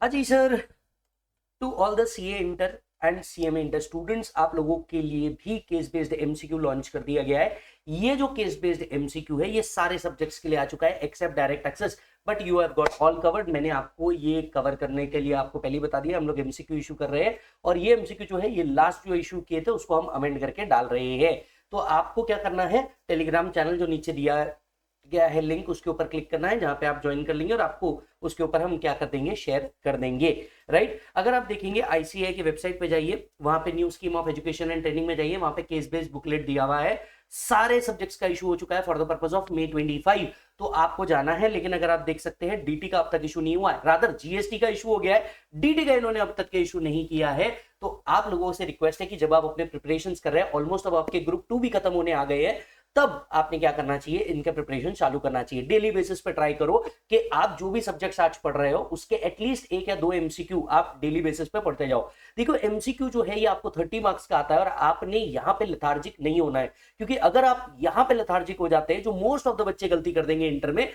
हाँ जी sir. To all the CA inter and CMA inter students, आप लोगों के लिए भी केस बेस्ड एमसीक्यू लॉन्च कर दिया गया है। ये जो केस बेस्ड एमसीक्यू है ये सारे सब्जेक्ट्स के लिए आ चुका है except direct access, but you have got all covered. मैंने आपको ये कवर करने के लिए आपको पहले ही बता दिया, हम लोग एमसीक्यू इशू कर रहे हैं और ये एमसीक्यू जो है ये लास्ट जो इशू किए थे उसको हम अमेंड करके डाल रहे हैं। तो आपको क्या करना है, टेलीग्राम चैनल जो नीचे दिया गया है लिंक, उसके ऊपर क्लिक करना है जहां पे आप ज्वाइन कर लेंगे और आपको उसके ऊपर हम क्या कर देंगे, शेयर कर देंगे। राइट, अगर आप देखेंगे आईसीएआई की वेबसाइट पे जाइए, वहां पे new scheme of education and training में जाइए, वहां पे केस बेस्ड बुकलेट दिया हुआ है। सारे सब्जेक्ट्स का इशू हो चुका है for the purpose of May 25। तो आपको जाना है, लेकिन अगर आप देख सकते हैं डीटी का अब तक इशू नहीं हुआ है, रादर जीएसटी का इशू हो गया है, डीटी का इन्होंने अब तक के इशू नहीं किया है। तो आप लोगों से रिक्वेस्ट है कि जब आप अपने प्रिपरेशंस कर रहे हैं, ऑलमोस्ट अब आपके ग्रुप 2 भी खत्म होने आ गए हैं, तब आपने क्या करना चाहिए, इनका प्रिपरेशन चालू करना चाहिए। डेली बेसिस पे ट्राई करो कि आप जो भी सब्जेक्ट्स आज पढ़ रहे हो उसके एटलीस्ट 1 या 2 एमसीक्यू आप डेली बेसिस पे पढ़ते जाओ। देखो एमसीक्यू जो है ये आपको 30 मार्क्स का आता है और आपने यहां पे लेथार्जिक नहीं होना है, क्योंकि अगर आप यहां पे लेथार्जिक हो जाते हैं, जो मोस्ट ऑफ द बच्चे गलती कर देंगे इंटर में,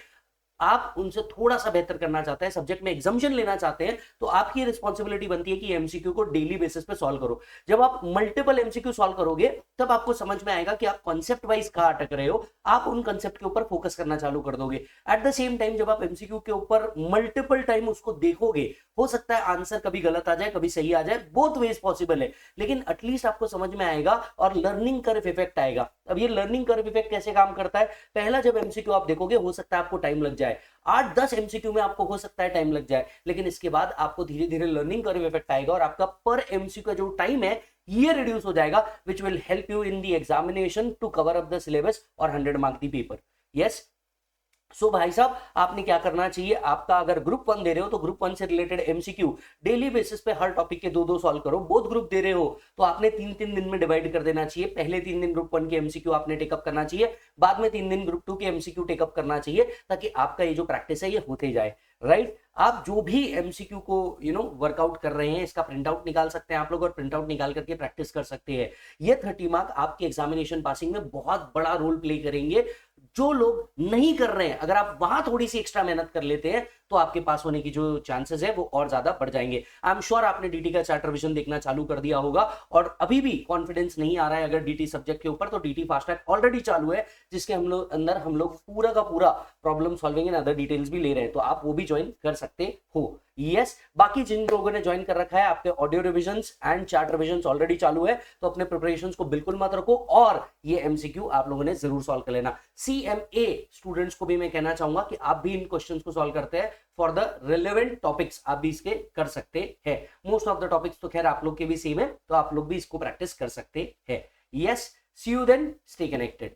आप उनसे थोड़ा सा बेहतर करना चाहते हैं, सब्जेक्ट में एग्जाम्शन लेना चाहते हैं, तो आपकी रिस्पॉन्सिबिलिटी बनती है कि एमसीक्यू को डेली बेसिस पे सॉल्व करो। जब आप मल्टीपल एमसीक्यू सॉल्व करोगे तब आपको समझ में आएगा कि आप कॉन्सेप्ट वाइज कहां अटक रहे हो, आप उन कॉन्सेप्ट के ऊपर फोकस करना चालू कर दोगे। एट द सेम टाइम जब आप एमसीक्यू के ऊपर मल्टीपल टाइम उसको देखोगे, हो सकता है आंसर कभी गलत आ जाए कभी सही आ जाए, बोथ वेज पॉसिबल है, लेकिन एटलीस्ट आपको समझ में आएगा और लर्निंग कर्व इफेक्ट आएगा। अब ये लर्निंग कर्व इफेक्ट कैसे काम करता है, पहला जब एमसीक्यू आप देखोगे हो सकता है आपको टाइम लग जाए, 8-10 एमसीक्यू में आपको हो सकता है टाइम लग जाए, लेकिन इसके बाद आपको धीरे धीरे लर्निंग कर्व इफेक्ट आएगा और आपका पर एमसीक्यू का जो टाइम है ये रिड्यूस हो जाएगा, which will help you in the examination to cover up the syllabus और 100 mark the paper. Yes, so भाई साहब आपने क्या करना चाहिए, आपका अगर ग्रुप 1 दे रहे हो तो ग्रुप 1 से रिलेटेड एमसीक्यू डेली बेसिस पे हर टॉपिक के 2-2 सॉल्व करो। बोथ ग्रुप दे रहे हो तो आपने 3-3 दिन में डिवाइड कर देना चाहिए। पहले 3 दिन ग्रुप 1 के एमसीक्यू आपने टेकअप करना चाहिए, बाद में 3 दिन ग्रुप 2 के एमसीक्यू टेकअप करना चाहिए, ताकि आपका ये जो प्रैक्टिस है ये होते जाए। राइट, आप जो भी एमसीक्यू को वर्कआउट कर रहे हैं इसका प्रिंट आउट निकाल सकते हैं आप लोग और प्रिंट आउट निकाल करके प्रैक्टिस कर सकते हैं। ये 30 मार्क आपके एग्जामिनेशन पासिंग में बहुत बड़ा रोल प्ले करेंगे। जो लोग नहीं कर रहे हैं, अगर आप वहां थोड़ी सी एक्स्ट्रा मेहनत कर लेते हैं तो आपके पास होने की जो चांसेस है वो और ज्यादा बढ़ जाएंगे। आई एम श्योर आपने डीटी का चैप्टर विजन देखना चालू कर दिया होगा और अभी भी कॉन्फिडेंस नहीं आ रहा है अगर डीटी सब्जेक्ट के ऊपर, तो डीटी फास्ट ट्रैक ऑलरेडी चालू है, जिसके अंदर हम लोग पूरा का पूरा problem solving and other details भी ले रहे हैं, तो आप वो भी ज्वाइन कर सकते हो। यस, बाकी जिन लोगों ने ज्वाइन कर रखा है, आपके audio revisions and chart revisions already चालू है, तो अपने प्रिपरेशंस को बिल्कुल मत रखो और ये एमसीक्यू आप लोगों ने जरूर सॉल्व कर लेना। सीएमए स्टूडेंट्स को भी मैं कहना चाहूंगा कि आप भी इन क्वेश्चंस को सॉल्व करते हैं फॉर द रिलेवेंट टॉपिक्स, आप भी इसके कर सकते हैं। मोस्ट ऑफ द टॉपिक्स तो खैर आप लोग के भी सेम है, तो आप लोग भी इसको प्रैक्टिस कर सकते हैं। Yes, see you then, stay connected.